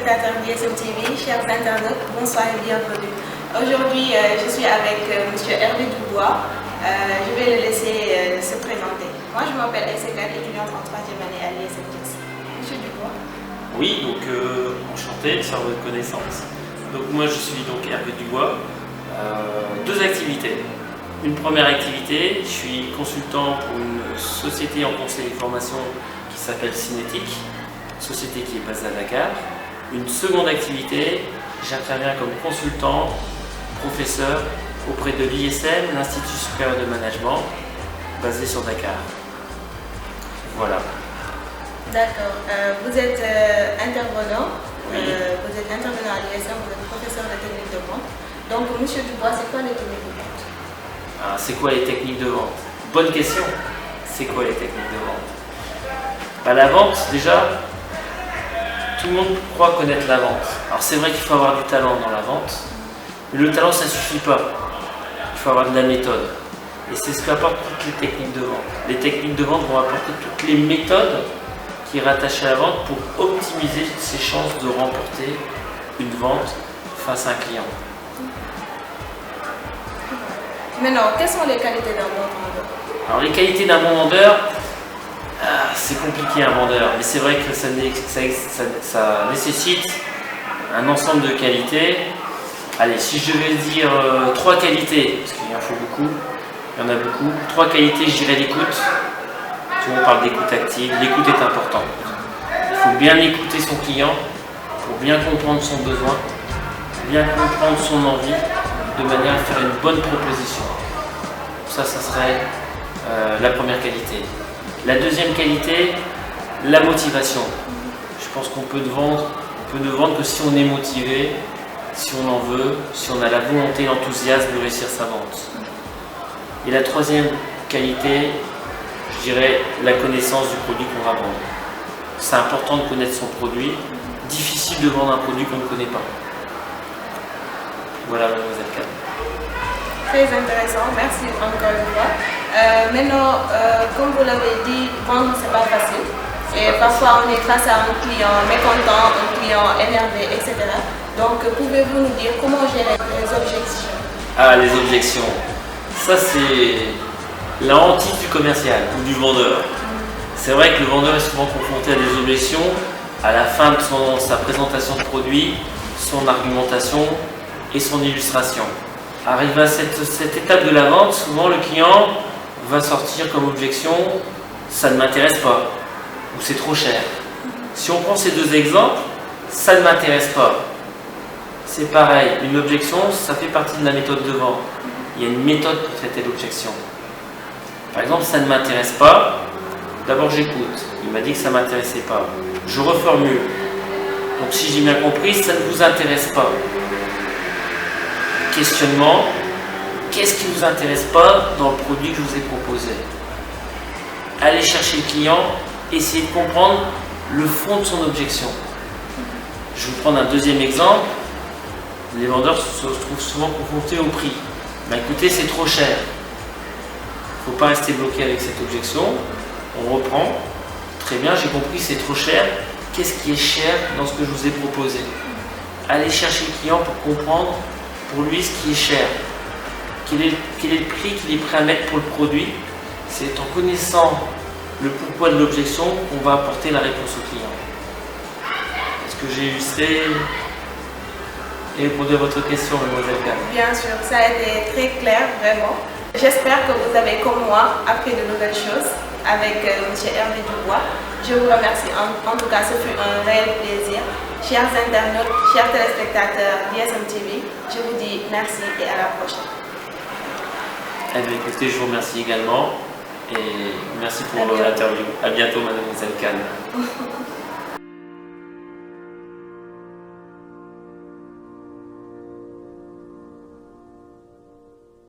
téléspectateurs d'ISM TV, chers internautes, bonsoir et bienvenue. Aujourd'hui, je suis avec M. Hervé Dubois. Je vais le laisser se présenter. Moi, je m'appelle Essegal, étudiante en 3e année à l'ISM TIS. M. Dubois. Oui, donc enchanté de faire votre connaissance. Donc moi, je suis donc Hervé Dubois. Deux activités. Une première activité, je suis consultant pour une société en conseil et formation qui s'appelle Cinétique, société qui est basée à Dakar. Une seconde activité, j'interviens comme consultant, professeur auprès de l'ISM, l'Institut supérieur de management, basé sur Dakar. Voilà. D'accord. Vous êtes intervenant. Oui. Vous êtes intervenant à l'ISM, vous êtes professeur de technique de vente. Donc, M. Dubois, c'est quoi les techniques de vente? C'est quoi les techniques de vente? Bonne question. C'est quoi les techniques de vente? La vente, déjà, tout le monde croit connaître la vente. Alors c'est vrai qu'il faut avoir du talent dans la vente, mais le talent ça ne suffit pas. Il faut avoir de la méthode. Et c'est ce qu'apportent toutes les techniques de vente. Les techniques de vente vont apporter toutes les méthodes qui sont rattachées à la vente pour optimiser ses chances de remporter une vente face à un client. Maintenant, quelles sont les qualités d'un bon vendeur? Alors les qualités d'un bon vendeur, c'est compliqué un vendeur, mais c'est vrai que ça nécessite un ensemble de qualités. Allez, si je devais dire trois qualités, parce qu'il en faut beaucoup, il y en a beaucoup, trois qualités, je dirais l'écoute. Tout le monde parle d'écoute active, l'écoute est importante. Il faut bien écouter son client pour bien comprendre son besoin, bien comprendre son envie, de manière à faire une bonne proposition. Ça serait la première qualité. La deuxième qualité, la motivation. Je pense qu'on peut ne vendre que si on est motivé, si on en veut, si on a la volonté, l'enthousiasme de réussir sa vente. Et la troisième qualité, je dirais la connaissance du produit qu'on va vendre. C'est important de connaître son produit. Difficile de vendre un produit qu'on ne connaît pas. Voilà, mademoiselle Kane. Très intéressant, merci encore une fois. Maintenant, comme vous l'avez dit, vendre c'est pas facile. Et parfois on est face à un client mécontent, un client énervé, etc. Donc pouvez-vous nous dire comment gérer les objections? Les objections. Ça c'est la hantise du commercial ou du vendeur. C'est vrai que le vendeur est souvent confronté à des objections à la fin de sa présentation de produit, son argumentation et son illustration. Arrivé à cette étape de la vente, souvent le client va sortir comme objection « ça ne m'intéresse pas » ou « c'est trop cher ». Si on prend ces deux exemples, « ça ne m'intéresse pas », c'est pareil, une objection, ça fait partie de la méthode de vente. Il y a une méthode pour traiter l'objection. Par exemple, « ça ne m'intéresse pas », d'abord j'écoute, il m'a dit que ça ne m'intéressait pas. Je reformule. Donc si j'ai bien compris, ça ne vous intéresse pas. Questionnement, qu'est-ce qui ne vous intéresse pas dans le produit que je vous ai proposé? Allez chercher le client, essayez de comprendre le fond de son objection. Je vais vous prendre un deuxième exemple. Les vendeurs se trouvent souvent confrontés au prix. Écoutez, c'est trop cher. Il ne faut pas rester bloqué avec cette objection. On reprend. Très bien, j'ai compris, c'est trop cher. Qu'est-ce qui est cher dans ce que je vous ai proposé? Allez chercher le client pour comprendre pour lui ce qui est cher. Quel est le prix qu'il est prêt à mettre pour le produit? C'est en connaissant le pourquoi de l'objection qu'on va apporter la réponse au client. Est-ce que j'ai illustré et répondu à votre question, mademoiselle Kane? Bien sûr, ça a été très clair, vraiment. J'espère que vous avez, comme moi, appris de nouvelles choses avec M. Hervé Dubois. Je vous remercie. En tout cas, ce fut un réel plaisir. Chers internautes, chers téléspectateurs d'ISM TV, je vous dis merci et à la prochaine. Écoutez, je vous remercie également et merci pour l'interview. À bientôt, mademoiselle Kane.